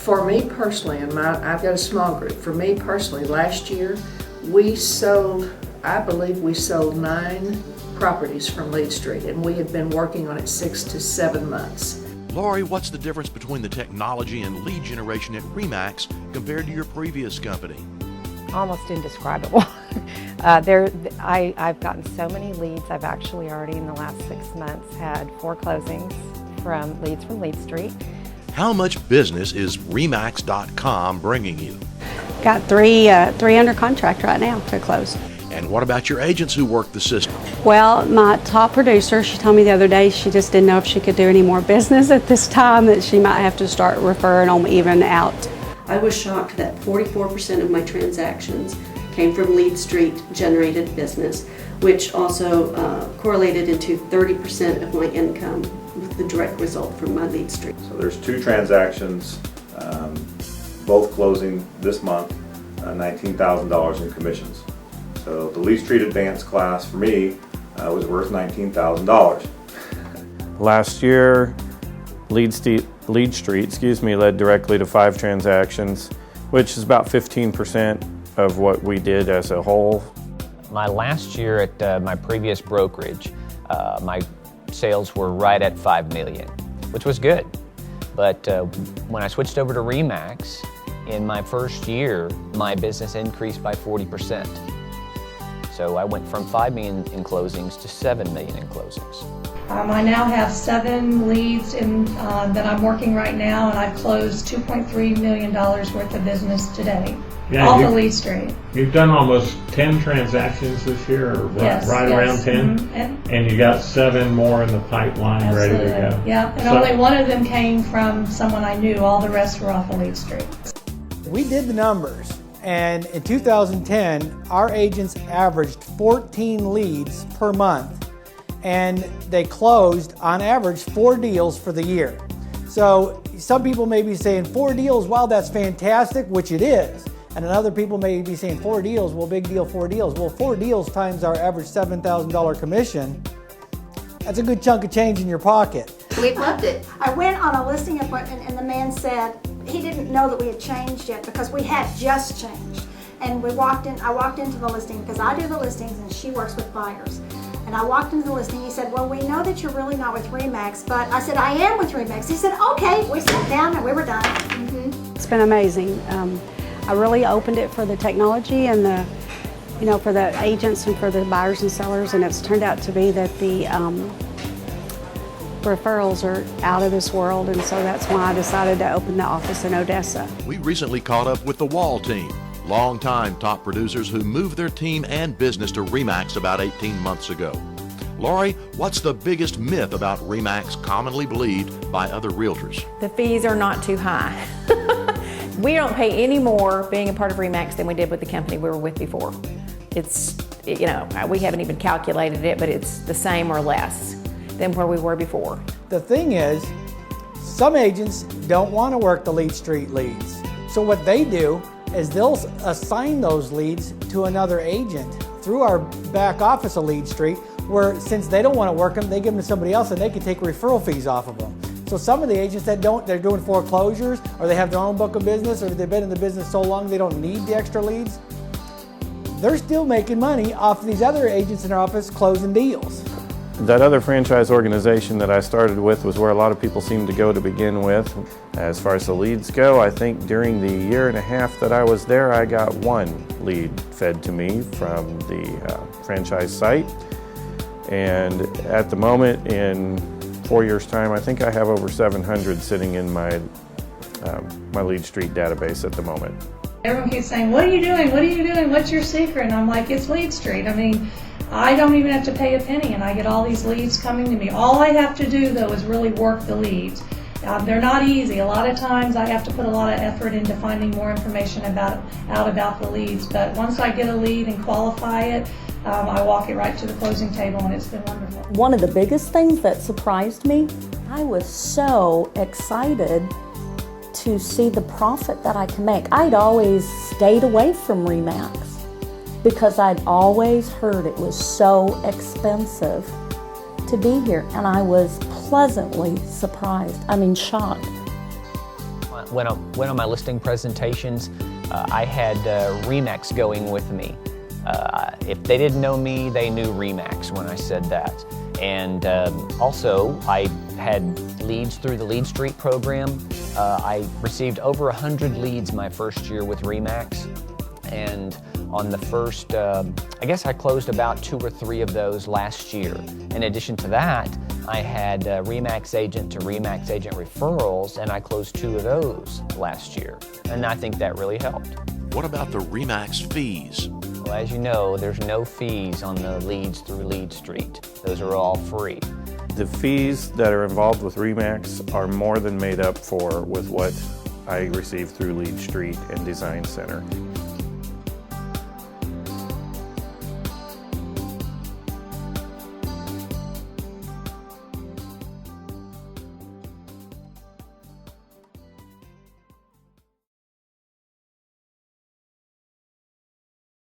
For me personally, I've got a small group. For me personally, last year I believe we sold 9 properties from Lead Street, and we had been working on it 6 to 7 months. Lori, what's the difference between the technology and lead generation at RE/MAX compared to your previous company? Almost indescribable. I've gotten so many leads. I've actually already in the last 6 months had 4 closings from leads from Lead Street. How much business is RE/MAX.com bringing you? Got three under contract right now to close. And what about your agents who work the system? Well, my top producer, she told me the other day she just didn't know if she could do any more business at this time, that she might have to start referring them even out. I was shocked that 44% of my transactions came from Lead Street generated business, which also correlated into 30% of my income with the direct result from my Lead Street. So there's 2 transactions, both closing this month, $19,000 in commissions. So the Lead Street Advanced class for me was worth $19,000. Last year, Lead Street led directly to 5 transactions, which is about 15% of what we did as a whole. My last year at my previous brokerage, my sales were right at $5 million, which was good. But when I switched over to RE/MAX, in my first year, my business increased by 40%. So I went from $5 million in closings to $7 million in closings. I now have 7 leads that I'm working right now, and I've closed $2.3 million worth of business today. Yeah, off of Lead Street. You've done almost 10 transactions this year, or yes, around 10, and you got 7 more in the pipeline. Absolutely. Ready to go. Yeah, and only one of them came from someone I knew. All the rest were off of Lead Street. We did the numbers, and in 2010, our agents averaged 14 leads per month, and they closed, on average, 4 deals for the year. So some people may be saying 4 deals, wow, that's fantastic, which it is. And other people may be saying 4 deals, well, big deal, 4 deals. Well, 4 deals times our average $7,000 commission, that's a good chunk of change in your pocket. We loved it. I went on a listing appointment and the man said he didn't know that we had changed yet because we had just changed. And I walked into the listing because I do the listings and she works with buyers. And I walked into the listing, he said, well, we know that you're really not with RE/MAX, but I said, I am with RE/MAX. He said, okay. We sat down and we were done. It's been amazing. I really opened it for the technology and for the agents and for the buyers and sellers, and it's turned out to be that the referrals are out of this world, and so that's why I decided to open the office in Odessa. We recently caught up with the Wall team, longtime top producers who moved their team and business to RE/MAX about 18 months ago. Lori, what's the biggest myth about RE/MAX commonly believed by other realtors? The fees are not too high. We don't pay any more being a part of RE/MAX than we did with the company we were with before. We haven't even calculated it, but it's the same or less than where we were before. The thing is, some agents don't want to work the Lead Street leads. So what they do is they'll assign those leads to another agent through our back office of Lead Street, where since they don't want to work them, they give them to somebody else and they can take referral fees off of them. So some of the agents that don't, they're doing foreclosures, or they have their own book of business, or they've been in the business so long they don't need the extra leads, they're still making money off of these other agents in our office closing deals. That other franchise organization that I started with was where a lot of people seem to go to begin with. As far as the leads go, I think during the 1.5 years that I was there, I got 1 lead fed to me from the franchise site. And at the moment, in 4 years' time, I think I have over 700 sitting in my Lead Street database at the moment. Everyone keeps saying, what are you doing? What are you doing? What's your secret? And I'm like, it's Lead Street. I mean, I don't even have to pay a penny, and I get all these leads coming to me. All I have to do, though, is really work the leads. They're not easy. A lot of times I have to put a lot of effort into finding more information out about the leads. But once I get a lead and qualify it, I walk it right to the closing table, and it's been wonderful. One of the biggest things that surprised me, I was so excited to see the profit that I can make. I'd always stayed away from RE/MAX because I'd always heard it was so expensive to be here, and I was pleasantly surprised. I mean, shocked. When I went on my listing presentations, I had RE/MAX going with me. If they didn't know me, they knew RE/MAX when I said that. And also, I had leads through the Lead Street program. I received over 100 leads my first year with RE/MAX. And on the first, I guess I closed about 2 or 3 of those last year. In addition to that, I had RE/MAX agent to RE/MAX agent referrals, and I closed 2 of those last year. And I think that really helped. What about the RE/MAX fees? Well, as you know, there's no fees on the leads through Lead Street. Those are all free. The fees that are involved with RE/MAX are more than made up for with what I receive through Lead Street and Design Center.